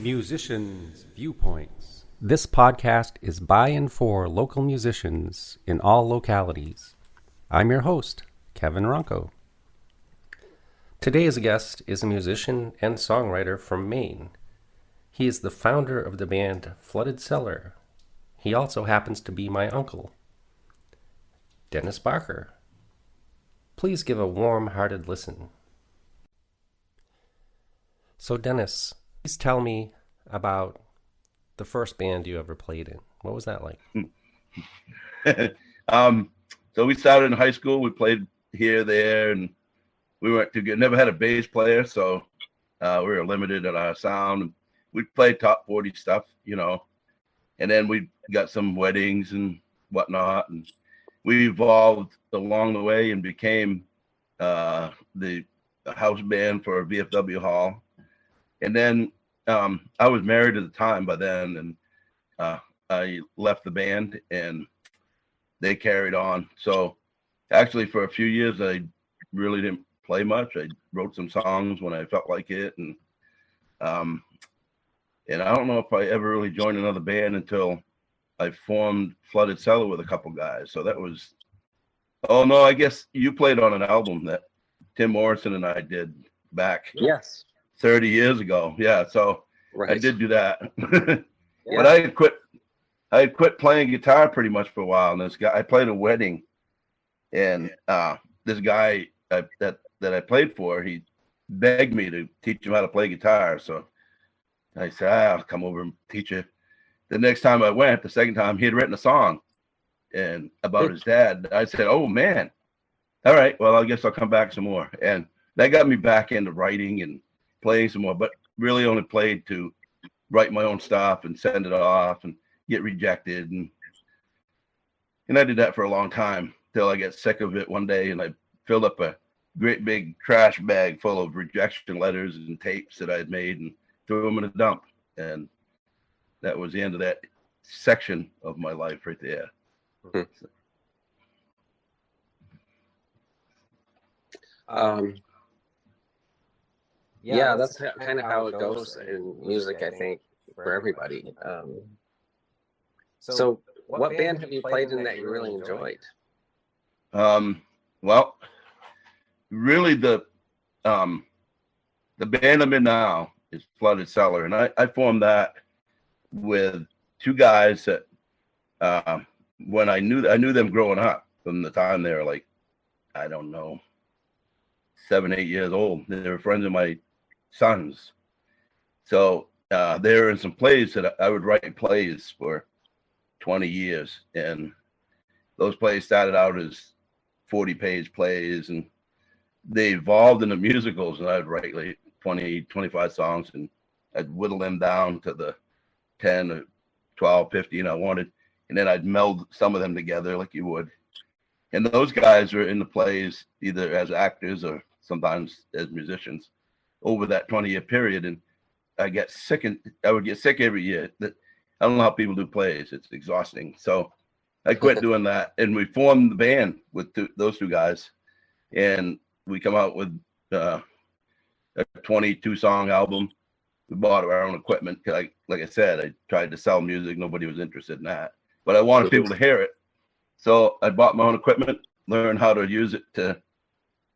Musicians' Viewpoints. This podcast is by and for local musicians in all localities. I'm your host, Kevin Ronco. Today's guest is a musician and songwriter from Maine. He is the founder of the band Flooded Cellar. He also happens to be my uncle, Dennis Barker. Please give a warm-hearted listen. So Dennis, please tell me about the first band you ever played in. What was that like? So we started in high school. We played here, there, and we weren't too good. Never had a bass player, so we were limited in our sound. We played top 40 stuff, and then we got some weddings and whatnot, and we evolved along the way and became the house band for VFW Hall. And then I was married at the time by then, and I left the band and they carried on. So actually for a few years, I really didn't play much. I wrote some songs when I felt like it. And I don't know if I ever really joined another band until I formed Flooded Cellar with a couple guys. So that was, oh no, I guess you played on an album that Tim Morrison and I did back. Yes. 30 years ago. Yeah. So right. I did do that. Yeah. But I had quit playing guitar pretty much for a while. And this guy, I played a wedding, and this guy that I played for, he begged me to teach him how to play guitar. So I said, I'll come over and teach you. The next time I went, the second time, he had written a song and about his dad. I said, oh man, all right, well, I guess I'll come back some more. And that got me back into writing and playing some more, but really only played to write my own stuff and send it off and get rejected. And I did that for a long time till I got sick of it one day, and I filled up a great big trash bag full of rejection letters and tapes that I had made and threw them in a dump. And that was the end of that section of my life right there. Yeah, that's kind of how it goes in music, I think, for everybody. So what band have you played in that you really enjoyed? Well, really the band I'm in now is Flooded Cellar, and I formed that with two guys that when I knew them growing up from the time they were like, I don't know, 7, 8 years old. They were friends of my sons. So they were in some plays that I would write plays for 20 years. And those plays started out as 40-page plays, and they evolved into musicals, and I'd write like 20, 25 songs, and I'd whittle them down to the 10 or 12, 15 I wanted. And then I'd meld some of them together like you would. And those guys were in the plays either as actors or sometimes as musicians over that 20-year period. And I would get sick every year. I don't know how people do plays. It's exhausting. So I quit doing that. And we formed the band with those two guys. And we come out with a 22-song album. We bought our own equipment. Like I said, I tried to sell music. Nobody was interested in that. But I wanted people to hear it. So I bought my own equipment, learned how to use it to as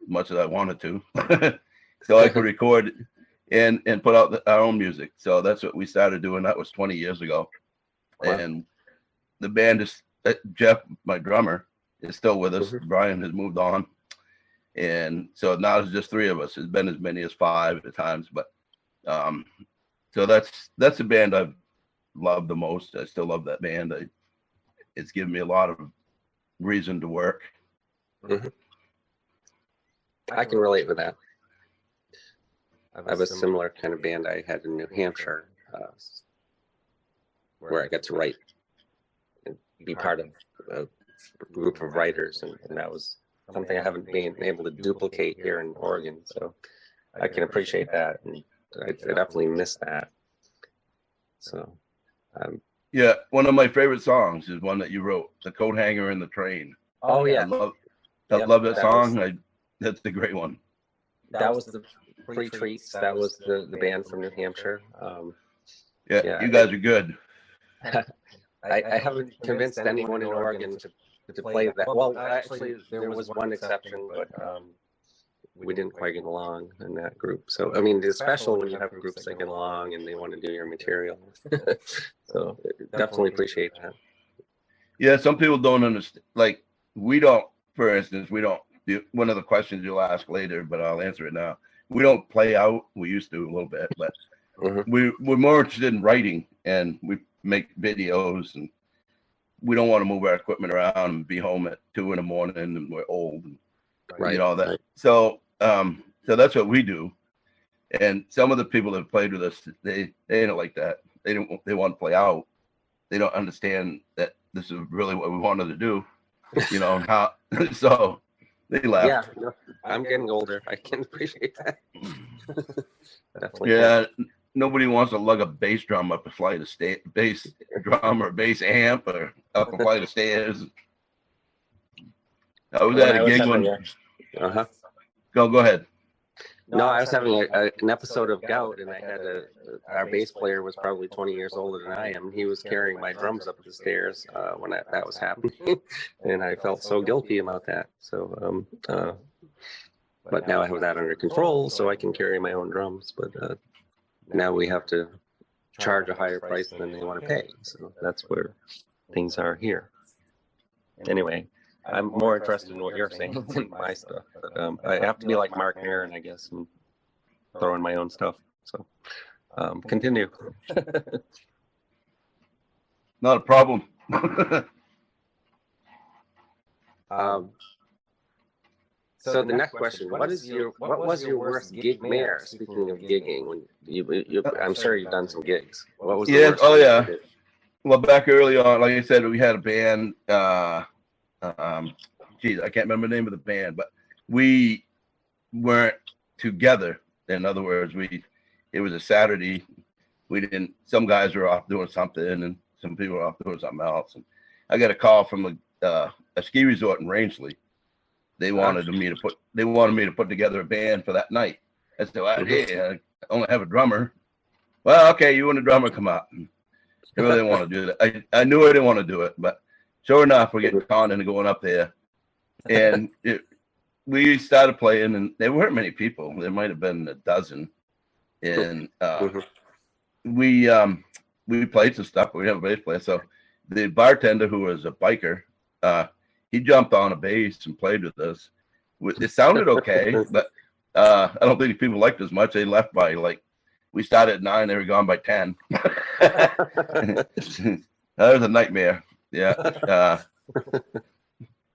much as I wanted to. So I could record and put out our own music. So that's what we started doing. That was 20 years ago. Wow. And the band is, Jeff, my drummer, is still with us. Brian has moved on. And so now it's just 3 of us. It's been as many as 5 at times. But so that's the band I've loved the most. I still love that band. It's given me a lot of reason to work. I can relate with that. I have a similar kind of band I had in New Hampshire, where I got to write and be part of a group of writers, and that was something I haven't been able to duplicate here in Oregon. So I can appreciate that, and I definitely miss that. So, yeah, one of my favorite songs is one that you wrote, "The Coat Hanger in the Train." Oh yeah, I love that song. That's the great one. That was the Free Treats. That was the band from New Hampshire. Yeah, Yeah, you guys are good. I haven't convinced anyone in Oregon to play that. Well, actually, there was one exception, but we didn't quite get along in that group. So, I mean, it's special when you have groups that get along and they want to do your material. So, definitely appreciate that. Yeah, some people don't understand. Like, we don't, for instance, we don't. One of the questions you'll ask later, but I'll answer it now. We don't play out. We used to a little bit, but we're more interested in writing, and we make videos, and we don't want to move our equipment around and be home at 2 a.m. and we're old, and, Right. you know that. Right. So that's what we do. And some of the people that have played with us, they ain't like that. They want to play out. They don't understand that this is really what we wanted to do, you know, and how. So they left. Yeah, no, I'm getting older. I can appreciate that. Definitely. Yeah, nobody wants to lug a bass drum up a flight of bass drum or bass amp or up a flight of stairs. I was at a gig one. Go ahead. No, I was having an episode of gout, and I had our bass player was probably 20 years older than I am. And he was carrying my drums up the stairs when that was happening, and I felt so guilty about that. So, but now I have that under control, so I can carry my own drums. But now we have to charge a higher price than they want to pay. So that's where things are here. Anyway. I'm more interested in what you're saying than my stuff. But, I have to be like Mark Aaron, I guess, and throw in my own stuff. So continue. Not a problem. So the next question: what was your worst gig, Mayor? Speaking of gigging, when you I'm sure you've done some gigs. What was the worst? Oh yeah. Well, back early on, like I said, we had a band. Geez, I can't remember the name of the band, but we weren't together. In other words, it was a Saturday. Some guys were off doing something, and some people were off doing something else. And I got a call from a ski resort in Rangeley. They wanted me to put together a band for that night. I said, well, hey, I only have a drummer. Well, okay, you and the drummer come out. I really didn't want to do that. I knew I didn't want to do it, but sure enough, we're getting conned into going up there, and we started playing, and there weren't many people. There might have been a dozen, and we played some stuff. But we have a bass player, so the bartender, who was a biker, he jumped on a bass and played with us. It sounded okay, but I don't think people liked it as much. They left by we started at 9, they were gone by 10. That was a nightmare. Yeah.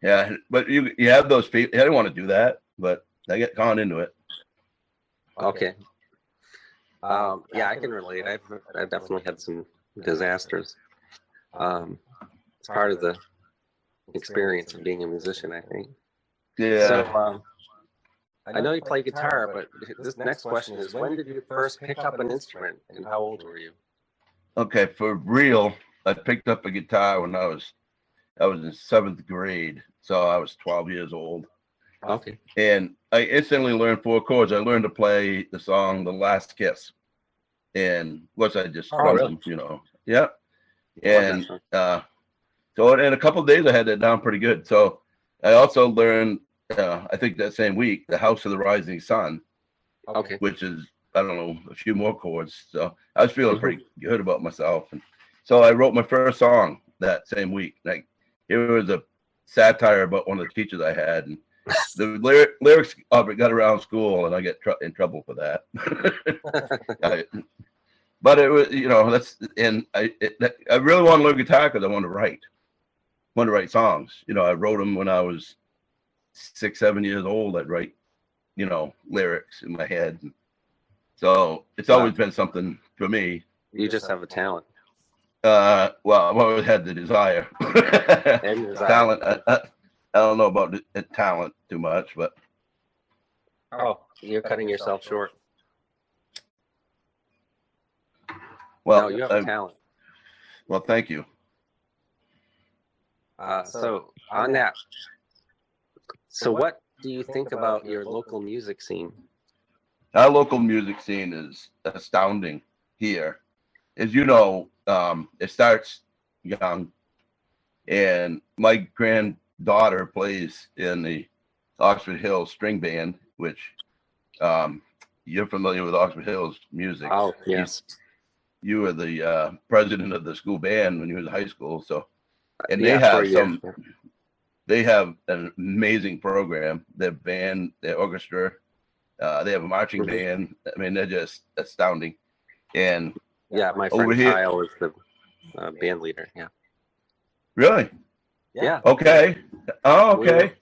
Yeah. But you have those people. I didn't want to do that, but I get conned into it. Okay. Yeah, I can relate. I've definitely had some disasters. It's part of the experience of being a musician, I think. Yeah. So, I know you play guitar, but this next question is: when did you first pick up an instrument, and how old were you? Okay, for real, I picked up a guitar when I was in 7th grade, so I was 12 years old. Okay. And I instantly learned 4 chords. I learned to play the song "The Last Kiss," and once I just strummed them, you know. Yeah. And so in a couple of days, I had that down pretty good. So I also learned. I think that same week, "The House of the Rising Sun," which is, I don't know, a few more chords. So I was feeling pretty good about myself. And so I wrote my first song that same week. It was a satire about one of the teachers I had. And the lyrics of it got around school, and I get in trouble for that. But it was, I really want to learn guitar because I want to write songs. I wrote them when I was 6, 7 years old. I'd write, lyrics in my head. So it's always been something for me. You just have a talent. Well, I've always had the desire. Talent. I don't know about the talent too much, but. Oh, you're cutting yourself short. Well, no, you have a talent. Well, thank you. So on that. So what do you think about your local music scene? Our local music scene is astounding here. as you know, it starts young, and my granddaughter plays in the Oxford Hills String Band, which you're familiar with Oxford Hills music. Oh, yes. You were the president of the school band when you were in high school, so and Yeah, they for a have year. some. They have an amazing program. Their band, their orchestra, they have a marching band. I mean, they're just astounding. And Yeah, my over friend here, Kyle is the band leader. Yeah. really? Yeah. Okay. Oh, okay.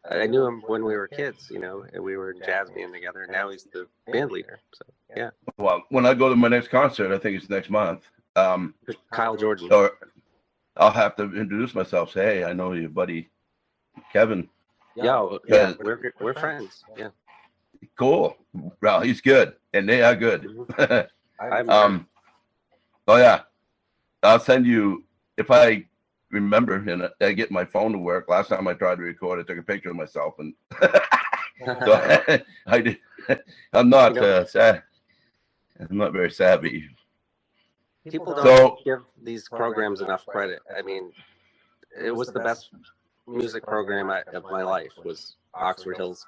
I knew him when we were kids, you know, and we were in jazz band together. And now he's the band leader. So, yeah. Well, when I go to my next concert, I think it's next month. Kyle Jordan. Or I'll have to introduce myself. Say, hey, I know your buddy Kevin. Yeah, Yeah. we're friends. Yeah. Cool. Well, he's good, and they are good. I'm Oh yeah, I'll send you if I remember, and I get my phone to work. Last time I tried to record, I took a picture of myself, and so I did. I'm not sad. I'm not very savvy. People don't give these programs enough credit. I mean, it was the best music program of my life was Oxford Hills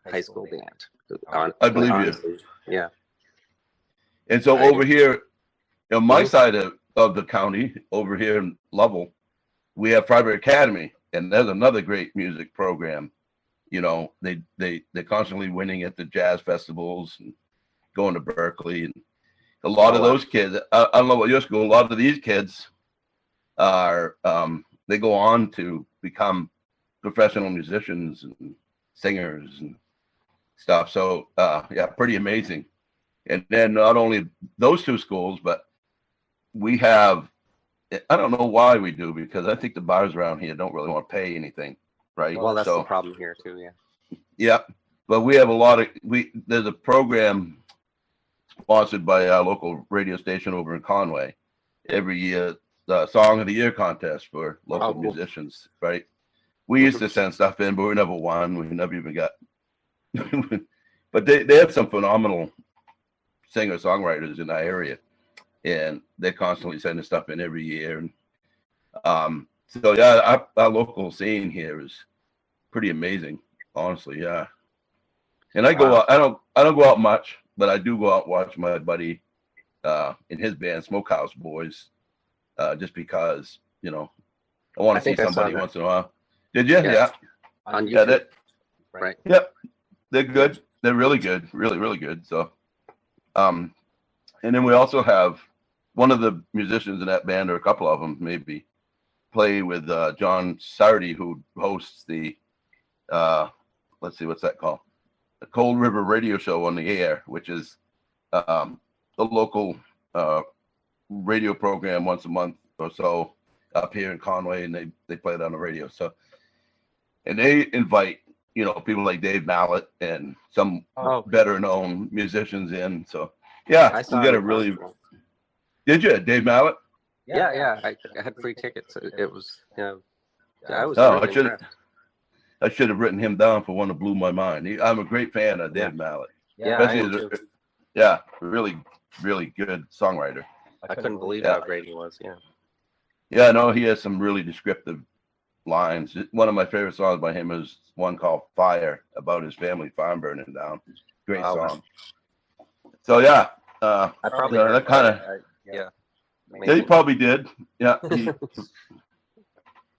High School Band. I believe you. Yeah. And so over here, on my side of the county, over here in Lovell, we have Private Academy, and there's another great music program. You know, they're constantly winning at the jazz festivals and going to Berkeley, and a lot of those kids. I don't know about your school. A lot of these kids are they go on to become professional musicians and singers and stuff. So yeah, pretty amazing. And then not only those two schools, but we have, I don't know why we do, because I think the bars around here don't really want to pay anything, right? Well, that's the problem here too, yeah. Yeah, but we have a lot of, there's a program sponsored by our local radio station over in Conway every year, the Song of the Year contest for local musicians, right? We used to send stuff in, but we never won. We never even got, but they have some phenomenal singer-songwriters in our area, and they're constantly sending stuff in every year. And so yeah, our local scene here is pretty amazing, honestly. Yeah, and I go out. I don't go out much, but I do go out and watch my buddy in his band, Smokehouse Boys, just because, you know, I want to see somebody once in a while. Did you? Yeah. On YouTube. Yeah, right. Yep. They're good. They're really good. Really, really good. So, and then we also have one of the musicians in that band, or a couple of them maybe, play with John Sardi, who hosts the, let's see, what's that called? The Cold River Radio Show on the air, which is the local radio program once a month or so up here in Conway, and they play it on the radio. So, and they invite, you know, people like Dave Mallett and some better known musicians in. So yeah, we got a really. Did you, Dave Mallett? Yeah. I had free tickets. It was, you know, I was. Oh, I should have written him down for one that blew my mind. I'm a great fan of Dave Mallett. Yeah, really, really good songwriter. I couldn't believe how great he was. Yeah. Yeah, no, he has some really descriptive lines. One of my favorite songs by him is one called "Fire," about his family farm burning down. Great song. So yeah, I probably that kind of. Yeah, he probably did. Yeah.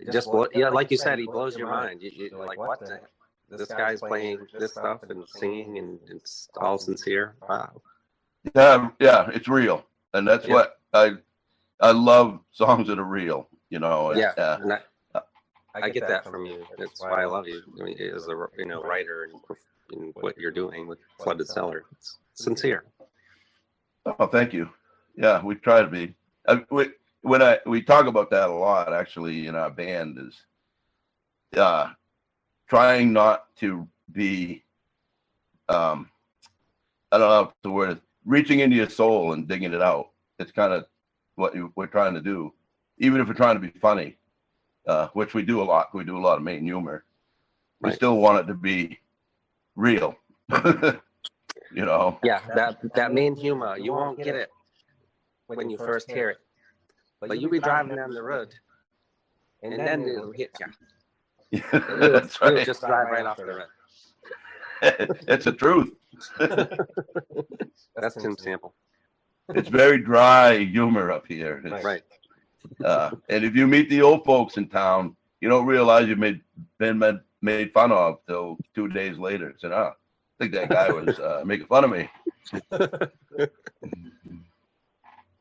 Just like you said, he blows your mind. You're like, what? This guy's playing this stuff and singing, and it's all sincere. Wow. Yeah, it's real, and that's what I love. Songs that are real, you know. And I get that from you. That's why I love you. I mean, as a writer and what you're doing with Flooded Cellar, it's sincere. Oh, thank you. Yeah, we try to be. We talk about that a lot, actually, in our band, is trying not to be, I don't know what the word is, reaching into your soul and digging it out. It's kind of what we're trying to do, even if we're trying to be funny, which we do a lot. We do a lot of main humor. We still want it to be real, you know. Yeah, that main humor, you won't get it when you first hear it. But you'll be driving down the road, and then it'll hit you. Yeah, that's You'll right. just drive right off the road. It's the truth. That's Tim Sample. It's very dry humor up here. It's, Right. And if you meet the old folks in town, you don't realize you've been made fun of till 2 days later. Said, "Oh, I think that guy was making fun of me."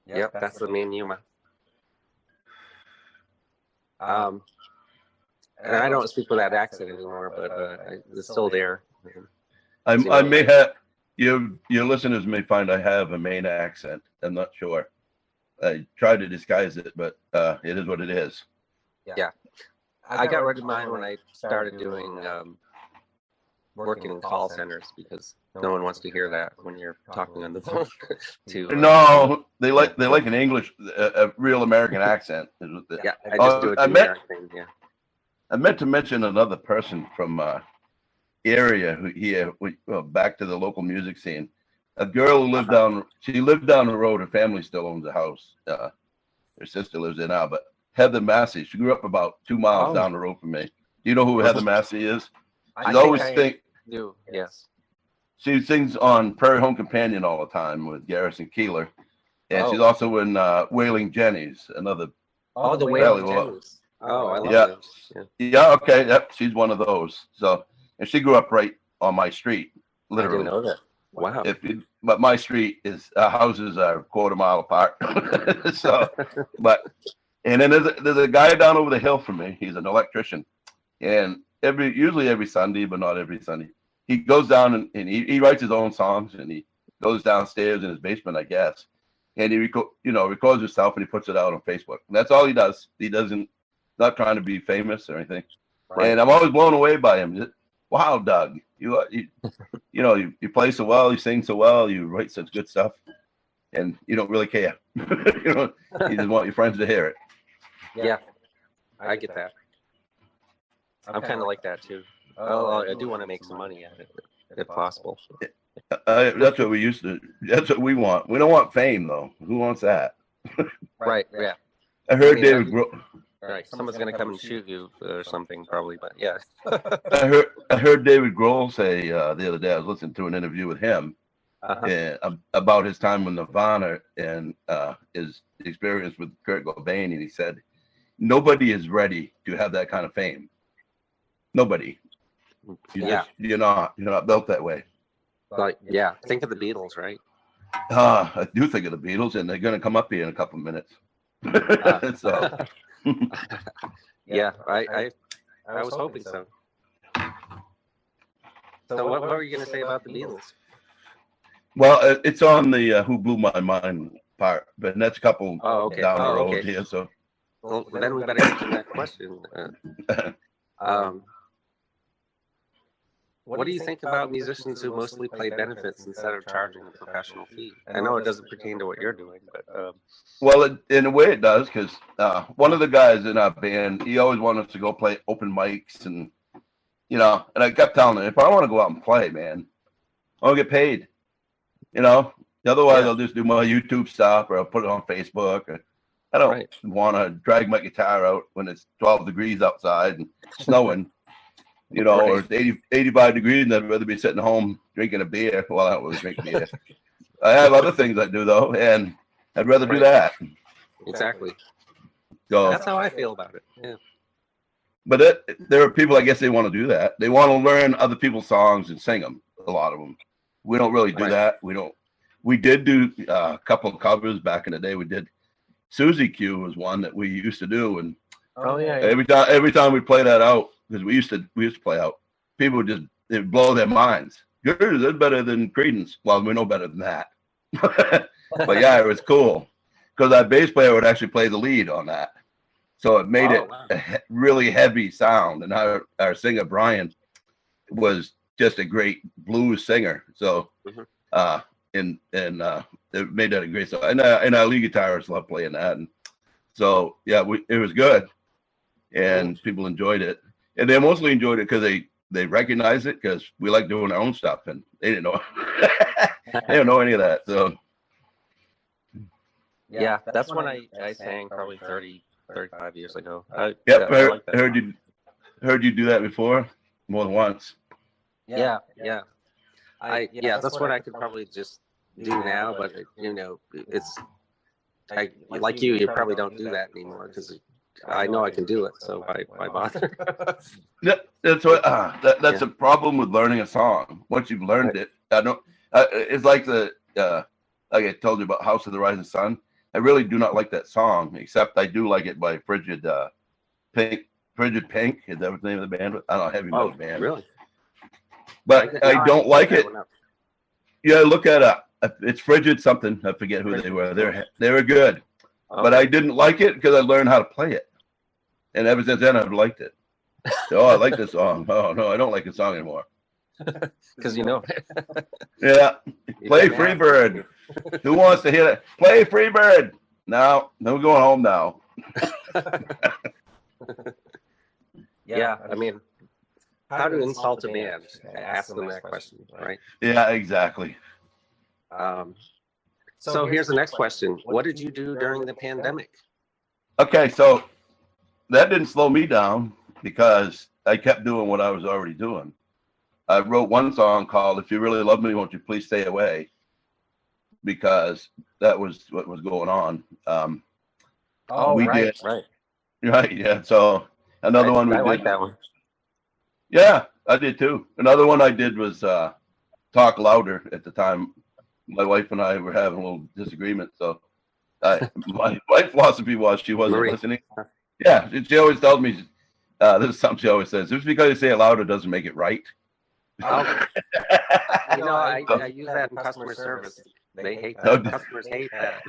Yep, that's the main humor. And I don't speak with that accent anymore, but it's still there. I may have your listeners may find I have a Maine accent. I'm not sure. I try to disguise it, but it is what it is. Yeah, I got rid of mine when I started doing working in call centers, because no one wants to hear that when you're talking on the phone. No, they like an English, a real American accent. Yeah, I just do a generic thing. Yeah. I meant to mention another person from area who here, back to the local music scene. A girl who lived down the road. Her family still owns a house. Her sister lives there now, but Heather Massey. She grew up about 2 miles down the road from me. Do you know who Heather Massey is? Yes. She sings on Prairie Home Companion all the time with Garrison Keeler, and she's also in Wailing Jennies, another. Oh, the Wailing Jennies. Oh, I love those. Yeah. Okay. Yep. She's one of those. So, and she grew up right on my street, literally. I didn't know that. Wow. But my street is houses are a quarter mile apart. So, and then there's a guy down over the hill from me. He's an electrician, and usually every Sunday, but not every Sunday, he goes down and he writes his own songs, and he goes downstairs in his basement, I guess, and he records himself and he puts it out on Facebook. And that's all he does. He doesn't, not trying to be famous or anything. Right. And I'm always blown away by him. Wow, Doug, you play so well, you sing so well, you write such good stuff, and you don't really care. You just want your friends to hear it. Yeah, I get that. I'm kind of like that too. I do want to make some money at it, if possible. That's what we used to. That's what we want. We don't want fame, though. Who wants that? Right. Yeah. I heard David Grohl. Right. Someone's gonna come and shoot you or something, probably. But yeah. I heard David Grohl say the other day. I was listening to an interview with him about his time with Nirvana and his experience with Kurt Cobain, and he said, "Nobody is ready to have that kind of fame. Nobody. You're not built that way." Like, yeah. Think of the Beatles, right? I do think of the Beatles, and they're going to come up here in a couple of minutes. So. Yeah, I was hoping so. So what were you going to say about the Beatles? Well, it's on the Who Blew My Mind part, but that's a couple down the road here. So, well, then we better get to that question. What do you think about musicians who mostly play benefits instead of charging a professional fee? I know it doesn't pertain to what you're doing, but well, in a way it does, because one of the guys in our band, he always wanted us to go play open mics, and and I kept telling him, if I want to go out and play, man, I don't get paid. Otherwise I'll just do my YouTube stuff, or I'll put it on Facebook. I don't want to drag my guitar out when it's 12 degrees outside and snowing. Or it's 85 degrees, and I'd rather be sitting home drinking a beer. Well, I don't really drink beer. I have other things I do, though, and I'd rather do that. Exactly. So that's how I feel about it. Yeah. But there are people, I guess, they want to do that. They want to learn other people's songs and sing them, a lot of them. We don't really do that. We did do a couple of covers back in the day. We did Susie Q was one that we used to do, and every time we play that out, because we used to play out, people would they'd blow their minds. Yours is better than Creedence. Well, we know better than that. But yeah, it was cool because our bass player would actually play the lead on that, so it made a really heavy sound. And our singer Brian was just a great blues singer. So it made that a great song. And our lead guitarist loved playing that. And so yeah, it was good, and people enjoyed it. And they mostly enjoyed it because they recognized it, because we like doing our own stuff, and they didn't know. They didn't know any of that. So Yeah, that's when I sang probably 35 years ago. Yep, I like that heard song. you do that before, more than once. Yeah. Yeah, that's what I could probably just do now, but it's like you probably don't do that anymore because I know I can do it, so why bother? That's what that's a problem with learning a song. Once you've learned it, I don't. It's like like I told you about House of the Rising Sun. I really do not like that song, except I do like it by Frigid Pink. Frigid Pink, is that what the name of the band? I don't know, heavy metal band. Really? But I don't like it. Yeah, look at it's Frigid something. I forget who they were. They were good, but I didn't like it because I learned how to play it, and ever since then I've liked it. So, I like this song. Oh no, I don't like the song anymore. Because you know. Yeah, play Freebird. Who wants to hear that? Play Freebird. No, we're going home now. Yeah, I mean, how to insult a band? Ask them that question, right? Yeah, exactly. So here's the next question: what did you do during the pandemic? Okay, so that didn't slow me down because I kept doing what I was already doing. I wrote one song called "If You Really Love Me, Won't You Please Stay Away," because that was what was going on. Right. Right, yeah. So another one we I did. like that one. Yeah, I did too. Another one I did was "Talk Louder." At the time, my wife and I were having a little disagreement. So my philosophy was she wasn't Marie. listening. Yeah, she always tells me, this is something she always says, just because you say it louder doesn't make it right. I use that in customer service. They hate that. Customers hate that.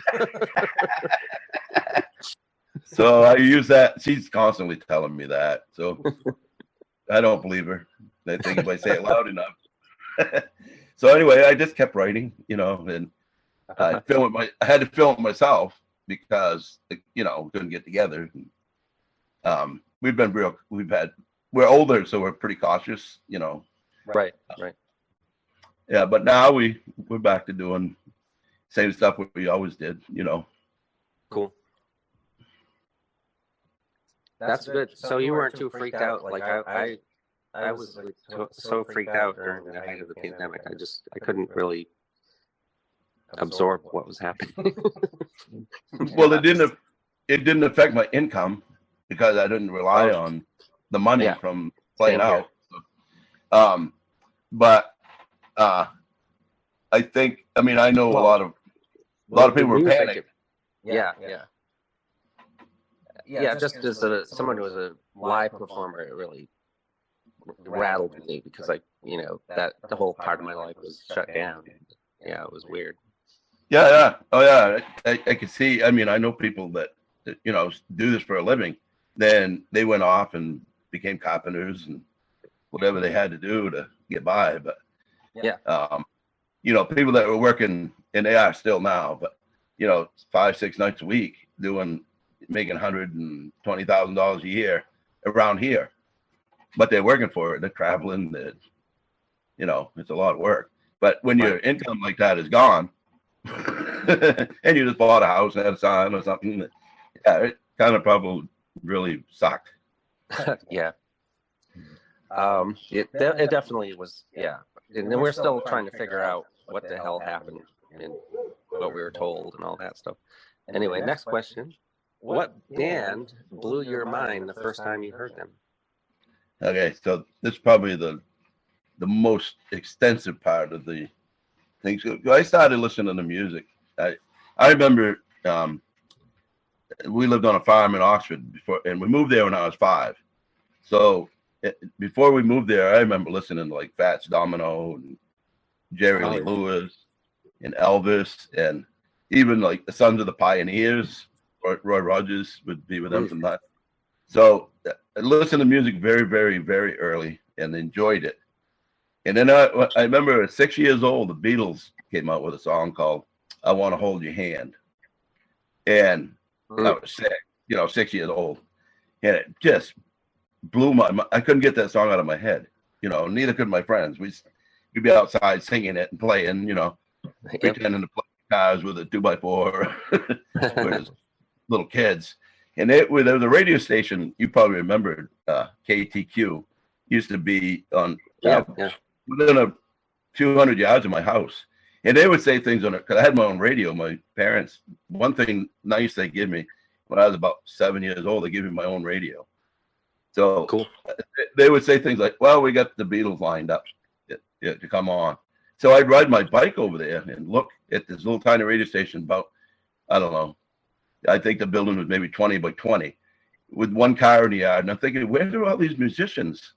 So I use that. She's constantly telling me that. So I don't believe her. I think if I say it loud enough. So anyway, I just kept writing, and I had to film it myself because, we couldn't get together. We're older, so we're pretty cautious, Right. Yeah, but now we're back to doing same stuff we always did, Cool. That's good. So you weren't too freaked out. Like I was like, so freaked out during the height of the pandemic. I couldn't really absorb what was happening. Well, it didn't affect my income because I didn't rely on the money from playing out. But I think, I know a lot of people were panicking. Yeah. Just as someone who was a live performer, it really rattled me because that the whole part of my life was shut down. Yeah, it was weird. Yeah. Oh yeah. I could see, I know people that do this for a living. Then they went off and became carpenters and whatever they had to do to get by. But people that were working, and they are still now, but 5-6 nights a week making $120,000 a year around here, but they're working for it. They're traveling. It's a lot of work. But when your income like that is gone, and you just bought a house and had a sign or something, it kind of probably really sucked. Yeah. It definitely was. Yeah. And then we're still trying to figure out what the hell happened and what we were told and all that stuff. Anyway, next question. What band blew your mind the first time you heard them? Okay, so this is probably the most extensive part of the things. I started listening to music. I remember we lived on a farm in Oxford before, and we moved there when I was 5. So before we moved there, I remember listening to like Fats Domino and Jerry Lee Lewis and Elvis, and even like the Sons of the Pioneers. Roy Rogers would be with them sometimes. So I listened to music very, very, very early and enjoyed it. And then I remember at 6 years old, the Beatles came out with a song called "I Want to Hold Your Hand," and I was 6 years old, and it just blew my mind. I couldn't get that song out of my head. Neither could my friends. We'd be outside singing it and playing, pretending to play cars with a 2x4. We're just little kids. And there was a radio station, you probably remember, KTQ, used to be on Yeah. within a few hundred yards of my house. And they would say things on it, because I had my own radio. My parents, one thing nice they give me, when I was about 7 years old, they gave me my own radio. So Cool. they would say things like, well, we got the Beatles lined up to come on. So I'd ride my bike over there and look at this little tiny radio station about, I don't know, I think the building was maybe 20 by 20 with one car in the yard. And I'm thinking, where do all these musicians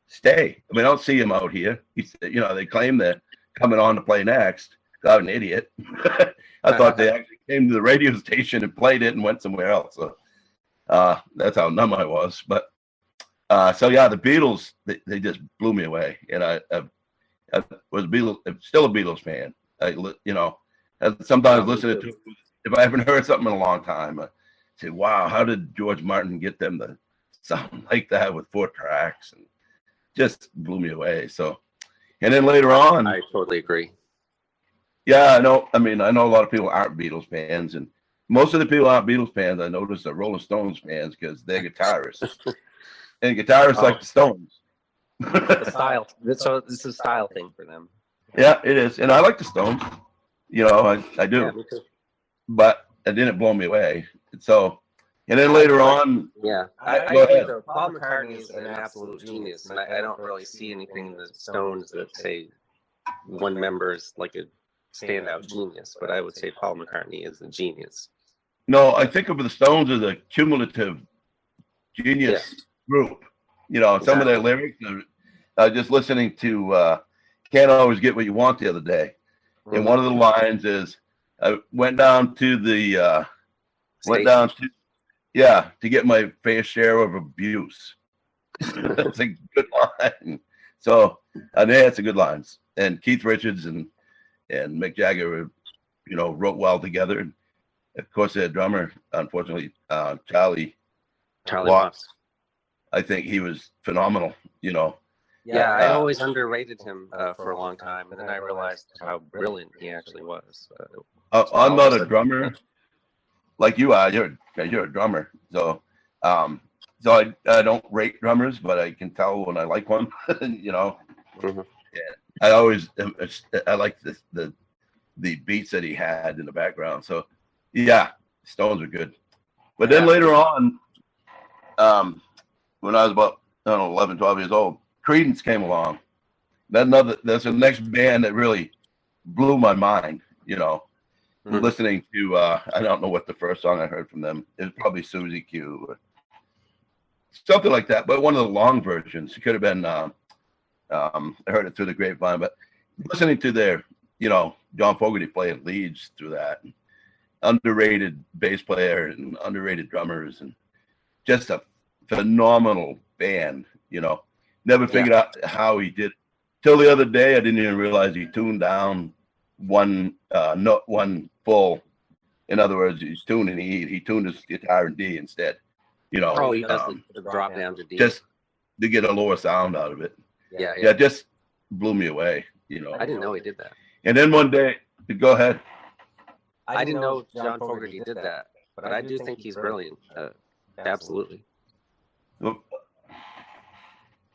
stay? I mean, I don't see them out here. They claim they're coming on to play next. I'm an idiot. I thought they actually came to the radio station and played it and went somewhere else. So that's how numb I was. But so yeah, the Beatles, they just blew me away. And I was still a Beatles fan. I sometimes listen to, if I haven't heard something in a long time, I say, wow, how did George Martin get them to sound like that with 4 tracks? And just blew me away. So, and then later on, I totally agree. Yeah, I know. I mean, I know a lot of people aren't Beatles fans, and most of the people aren't Beatles fans. I noticed are Rolling Stones fans because they're guitarists, and guitarists like the Stones. The style. So this is a style thing for them. Yeah, it is, and I like the Stones. I do. Yeah, me too. But it didn't blow me away. So, and then later on, yeah, I go think ahead. so. Paul McCartney is an absolute genius, and I don't really see anything in the Stones that say one member is like a standout genius, but I would say Paul McCartney is a genius. No, I think of the Stones as a cumulative genius group. Some of their lyrics are just listening to Can't Always Get What You Want the other day. And one of the lines is, I went down to to get my fair share of abuse. That's a good line. So it's a good lines. And Keith Richards and Mick Jagger, wrote well together. And of course, their drummer, unfortunately, Charlie Watts. I think he was phenomenal. Yeah, I always underrated him for a long time, and then I realized how brilliant he actually was. I'm not a drummer like you are. You're a drummer, so I don't rate drummers, but I can tell when I like one. Mm-hmm. Yeah, I like the beats that he had in the background. So yeah, Stones are good. But then later on, when I was about 11, 12 years old, Creedence came along. That's the next band that really blew my mind. Listening to I don't know what the first song I heard from them. It was probably Susie Q or something like that. But one of the long versions. It could have been I heard it through the grapevine. But listening to their John Fogerty playing leads through that, underrated bass player and underrated drummers, and just a phenomenal band. Never figured out how he did it. Till the other day, I didn't even realize he tuned down one full. In other words, he's tuning E. He tuned his guitar in D instead. He does the drop down to D. Just to get a lower sound out of it. Yeah. It just blew me away. I didn't know he did that. And then one day, go ahead. I didn't know John Fogerty did that, but I do think he's brilliant. Absolutely.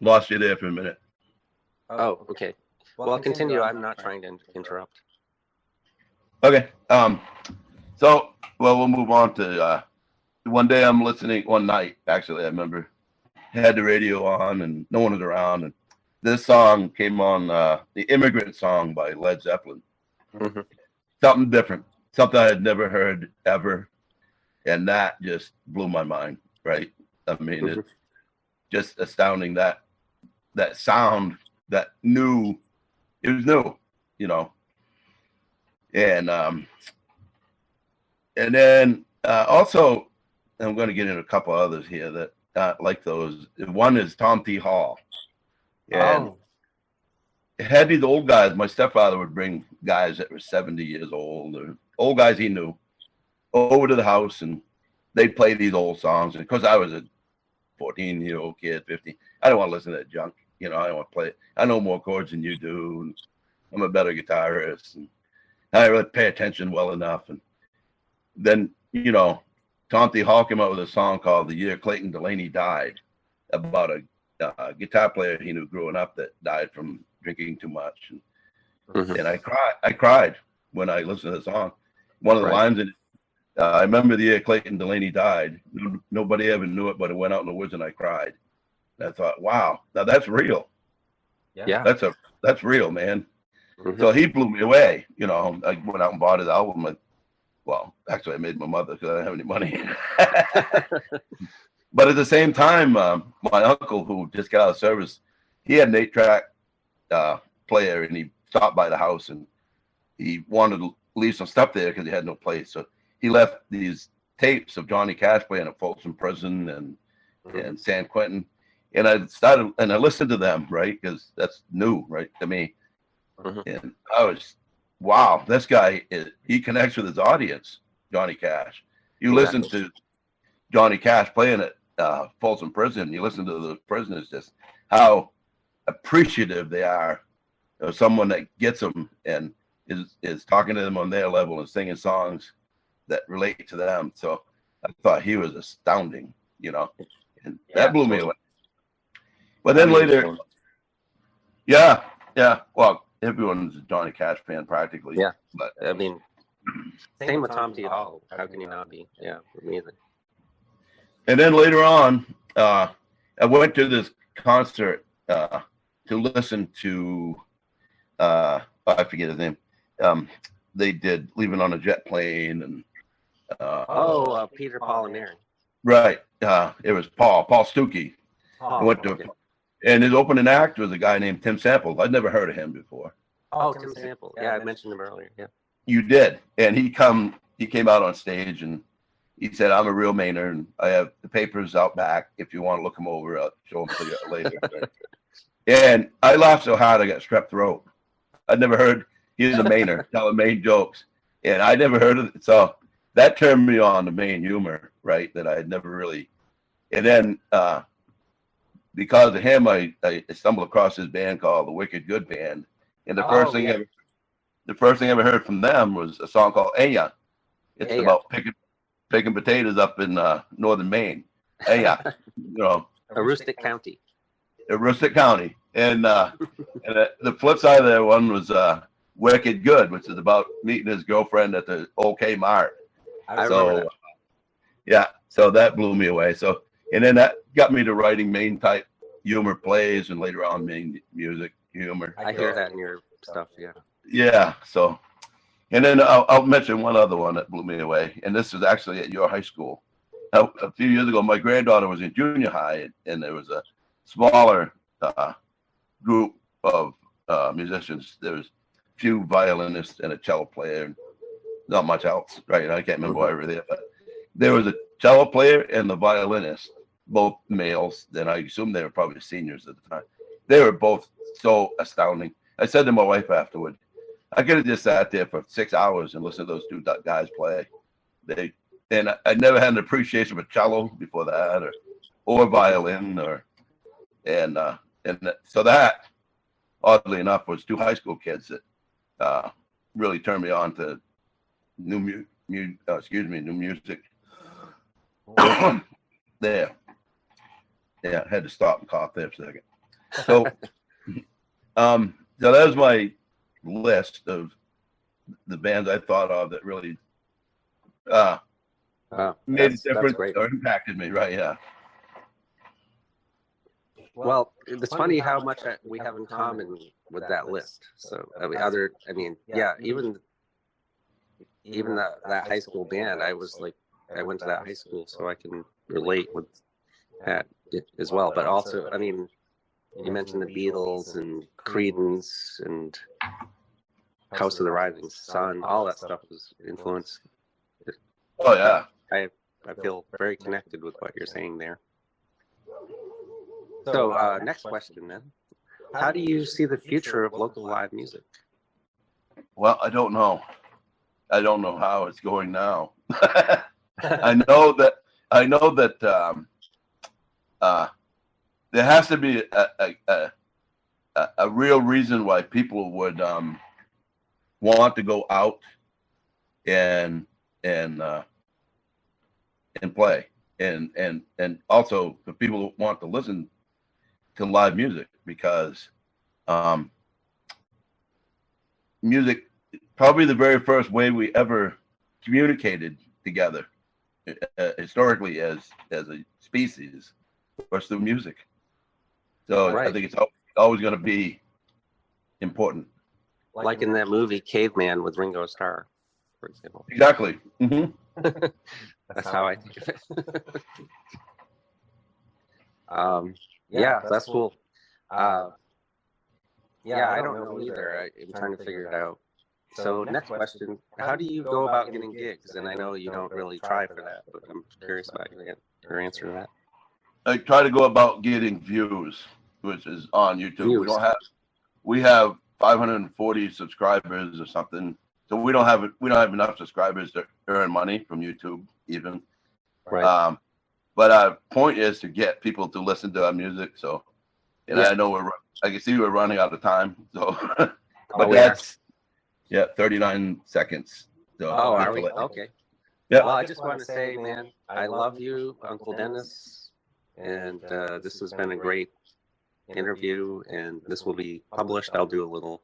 Lost you there for a minute. Oh, okay. Well, I'll continue. I'm not trying to interrupt. Okay. So, we'll move on to one day I'm listening, one night, actually, I remember, had the radio on and no one was around. And this song came on, the Immigrant Song by Led Zeppelin. Mm-hmm. Something different, something I had never heard ever. And that just blew my mind, right? I mean, it's just astounding that sound, it was new, and then also I'm going to get into a couple others here that like those. One is Tom T. Hall, and it had these old guys. My stepfather would bring guys that were 70 years old, or old guys he knew, over to the house, and they'd play these old songs. And because I was a 14-year-old kid, 15, I don't want to listen to that junk. I don't want to play it. I know more chords than you do. And I'm a better guitarist. And I didn't really pay attention well enough. And then, Tom T. Hall came out with a song called "The Year Clayton Delaney Died," about a guitar player he knew growing up that died from drinking too much. And I cried when I listened to the song. One of the lines in it, I remember the year Clayton Delaney died. Nobody ever knew it, but it went out in the woods and I cried. And I thought, wow, now that's real. Yeah. That's real, man. So he blew me away. I went out and bought his album. Well, actually, I made my mother because I didn't have any money. But at the same time, my uncle, who just got out of service, he had an 8-track player, and he stopped by the house, and he wanted to leave some stuff there because he had no place. So he left these tapes of Johnny Cash playing at Folsom Prison and San Quentin. And I listened to them, right? Because that's new, right, to me. And I was, wow, this guy, he connects with his audience, Johnny Cash. You listen to Johnny Cash playing at Folsom Prison, you listen to the prisoners, just how appreciative they are of someone that gets them and is talking to them on their level and singing songs that relate to them. So I thought he was astounding, and that blew me away. But then later, well, everyone's a Johnny Cash fan practically. Yeah, but I mean, same with Tom T. Hall. How can you not be? Yeah, amazing. And then later on, I went to this concert to listen to, I forget his name. They did "Leaving on a Jet Plane" and Peter, Paul, and Mary. Right. It was Paul Stuckey. I went to, and his opening act was a guy named Tim Sample. I'd never heard of him before. Oh, Tim Sample. Yeah, I mentioned him earlier. Yeah. You did, and he came out on stage and he said, "I'm a real Mainer, and I have the papers out back. If you want to look them over, I'll show them to you later." And I laughed so hard I got strep throat. I'd never heard he was a Mainer telling Maine jokes, and I never heard of it. So that turned me on to Maine humor, right? That I had never really. And then because of him, I stumbled across this band called the Wicked Good Band, and the first thing I ever heard from them was a song called "Aya." It's about picking potatoes up in northern Maine. Aya, Aroostook County. Aroostook County, and the flip side of that one was "Wicked Good," which is about meeting his girlfriend at the OK Mart. I remember that. Yeah, so that blew me away. So, and then that got me to writing Maine type humor plays, and later on Maine music humor. I hear that in your stuff. Yeah. Yeah. So, and then I'll mention one other one that blew me away, and this is actually at your high school. A few years ago, my granddaughter was in junior high, and there was a smaller group of musicians. There was a few violinists and a cello player, and not much else, right? I can't remember why we were there, but there was a cello player and the violinist, both males. Then I assume they were probably seniors at the time. They were both so astounding. I said to my wife afterward, I could have just sat there for 6 hours and listened to those two guys play. And I never had an appreciation for cello before that, or violin, and so that, oddly enough, was two high school kids that really turned me on to new music. There. Yeah, I had to stop and cough there for a second. So, so that was my list of the bands I thought of that really made a difference or impacted me. Right? Yeah. Well, it's funny how much we have in common with that list. So, even that high school band, I went to that high school, so I can relate with that as well. But also, I mean, you mentioned the Beatles and Creedence and House of the Rising Sun. All that stuff was influenced. Oh yeah. I feel very connected with what you're saying there. So next question then. How do you see the future of local live music? Well, I don't know. I don't know how it's going now. I know that there has to be a real reason why people would want to go out and and play, and also for people who want to listen to live music, because music, probably the very first way we ever communicated together historically as a species was through music. So Right. I think it's always going to be important. Like in that movie Caveman with Ringo Starr, for example. Exactly. Hmm. That's how I think of it. Yeah, that's cool. Yeah, I don't know either. I'm trying to figure it out. So next question, how do you go about getting gigs? And I know you don't really try for that, but I'm curious about your answer to that. I try to go about getting views, which is on YouTube. Views. We have 540 subscribers or something. So we don't have enough subscribers to earn money from YouTube even. Right. But our point is to get people to listen to our music. So, and Yeah. I know I can see we're running out of time. So, but Oh, that's 39 seconds. So Oh, are we? Okay. Yeah. Well, I just want to say, man, I love you, Uncle Dennis, and this has been a great interview, and this will be published. I'll do a little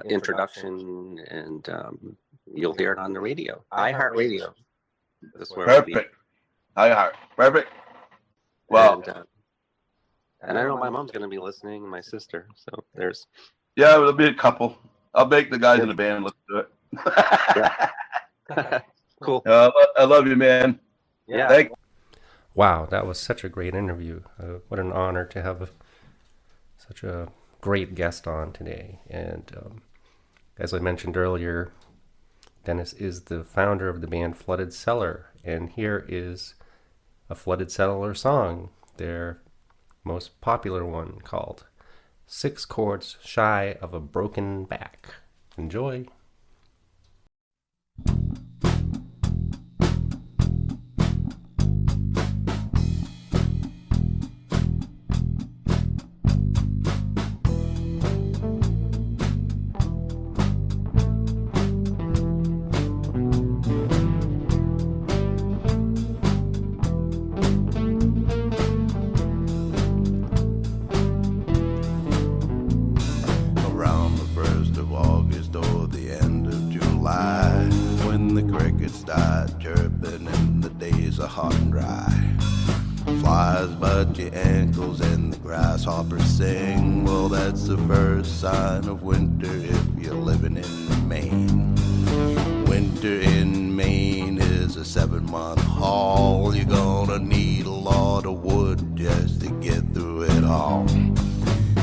introduction, and you'll hear it on the radio, iHeartRadio. This is where it'll be. Perfect. iHeart. Perfect. Well, and I know my mom's going to be listening, and my sister. So there's. yeah, there'll be a couple. I'll make the guys in the band listen to it. Cool. I love you, man. Yeah. Thank Wow, that was such a great interview. What an honor to have such a great guest on today. And as I mentioned earlier, Dennis is the founder of the band Flooded Cellar. And here is a Flooded Cellar song, their most popular one, called 6 Chords Shy of a Broken Back. Enjoy. Around the 1st of August or the end of July, when the crickets start chirping and the days are hot and dry. Flies bite your ankles and the grasshoppers sing. Well, that's the first sign of winter if you're living in Maine. Winter in Maine is a 7-month haul. You're gonna need a lot of wood just to get through it all.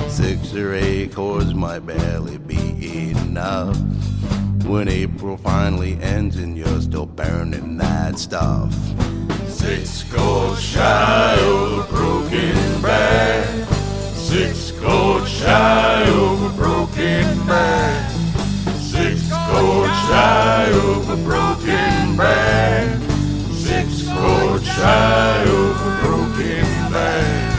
6 or 8 chords might barely be enough when April finally ends and you're still burning that stuff. 6 chords shy of a broken back. 6 chords shy of a broken back. 6 chords shy of a broken back. 6 chords shy of a broken back.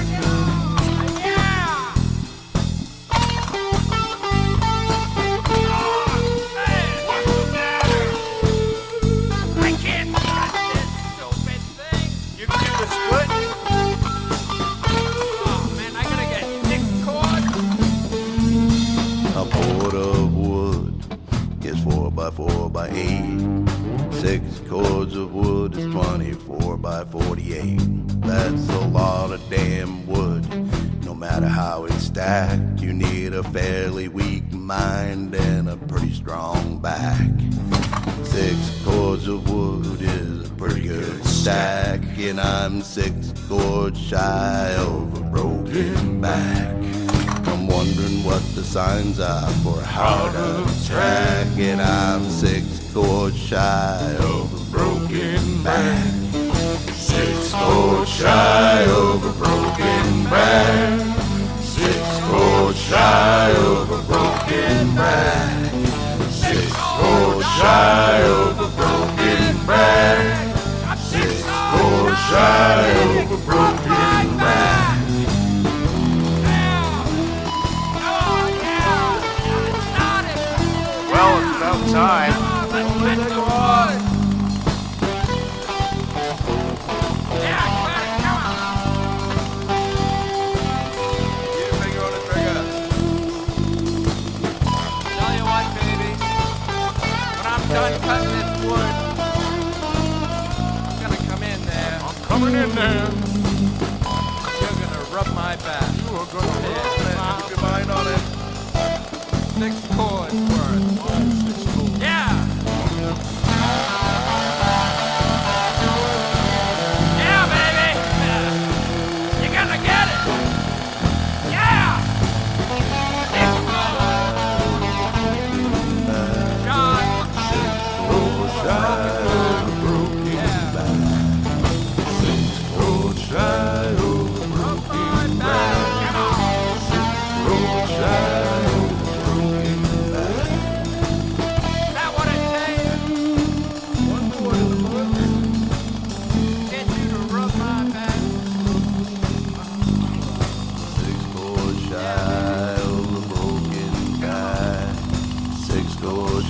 A board of wood is 4 by 4 by 8. 6 chords of wood is 24 by 48. That's a lot of damn wood. No matter how it's stacked, you need a fairly weak mind and a pretty strong back. 6 chords of wood is a pretty good stack, and I'm 6 chords shy of a broken back. I'm wondering what the signs are for a heart attack, and I'm 6 chords shy of a broken back. 6 chords shy of a broken back. 6 chords shy of a broken back. 6 chords shy of a broken back. 6 chords shy of a broken back. Well, it's about time. Keep your finger on the trigger. Tell you what, baby. When I'm done cutting this wood, I'm gonna come in there. I'm coming in there. You're gonna rub my back. You are gonna Keep your mind on it. 6 chords worth. Yeah! Yeah, baby! You're gonna get it! Yeah!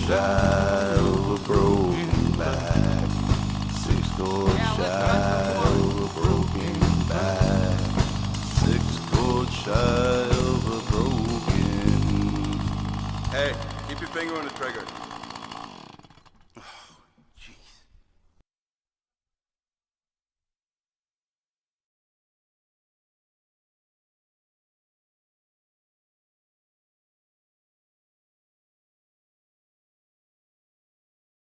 Shy of a broken back. 6 chords shy of a broken back. 6 chords shy of a broken. Hey, keep your finger on the trigger.